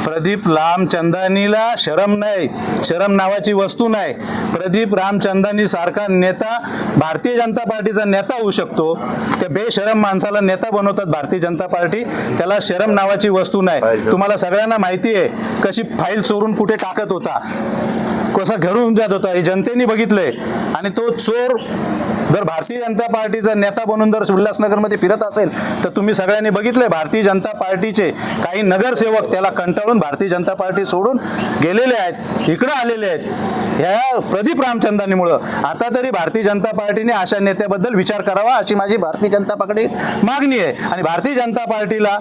प्रदीप रामचंदानीला शरम नाही, शरम नावाची वस्तू नाही। प्रदीप रामचंदानी सारखा नेता भारतीय जनता पार्टीचा नेता होऊ शकतो। त्या बेशरम माणसाला नेता बनवतात भारतीय जनता पार्टी, त्याला शरम नावाची वस्तू नाही। तुम्हाला सगळ्यांना माहिती आहे कशी फाईल चोरून कुठे टाकत होता, कसा घेऊन जात होता, हे जनतेने बघितलंय। आणि तो चोर जर भारतीय जनता पार्टीचा नेता बनून जर उल्हासनगरमध्ये फिरत असेल तर तुम्ही सगळ्यांनी बघितलंय भारतीय जनता पार्टीचे काही नगरसेवक त्याला कंटाळून भारतीय जनता पार्टी सोडून गेलेले आहेत, इकडे आलेले आहेत ह्या प्रदीप रामचंदानीमुळं। आता तरी भारतीय जनता पार्टीने अशा नेत्याबद्दल विचार करावा अशी माझी भारतीय जनता पार्टी मागणी आहे। आणि भारतीय जनता पार्टीला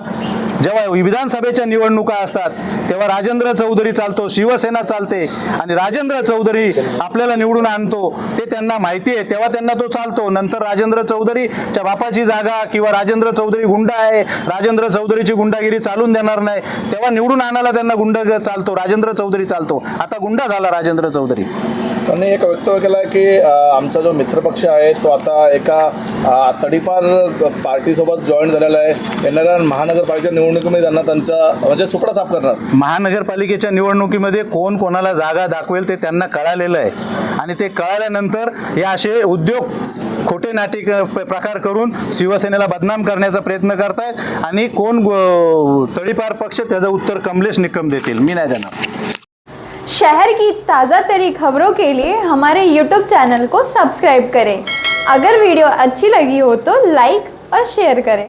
जेव्हा विधानसभेच्या निवडणुका असतात तेव्हा राजेंद्र चौधरी चालतो, शिवसेना चालते आणि राजेंद्र चौधरी आपल्याला निवडून आणतो ते त्यांना माहिती आहे, तेव्हा त्यांना तो चालतो। नंतर राजेंद्र चौधरीच्या बापाची जागा किंवा राजेंद्र चौधरी गुंडा आहे, राजेंद्र चौधरीची गुंडागिरी चालून देणार नाही, तेव्हा निवडून आणायला त्यांना गुंड चालतो, राजेंद्र चौधरी चालतो। आता गुंडा झाला राजेंद्र चौधरी। त्यांनी एक वक्तव्य केलं की आमचा जो मित्रपक्ष आहे तो आता एका तडीपार पार्टीसोबत जॉईन झालेला आहे, येणाऱ्या महानगरपालिका निवडणुकीमध्ये त्यांना त्यांचा म्हणजे सुपडा साफ करणार। महानगरपालिकेच्या निवडणुकीमध्ये कोण कोणाला जागा दाखवेल ते त्यांना कळालेलं आहे आणि ते कळाल्यानंतर हे असे उद्योग खोटे नाटी प्रकार करून शिवसेनेला बदनाम करण्याचा प्रयत्न करतायत आणि कोण तडीपार पक्ष त्याचं उत्तर कमलेश निकम देतील, मी नाही देणार। शहर की ताज़ा तरी खबरों के लिए हमारे YouTube चैनल को सब्सक्राइब करें। अगर वीडियो अच्छी लगी हो तो लाइक और शेयर करें।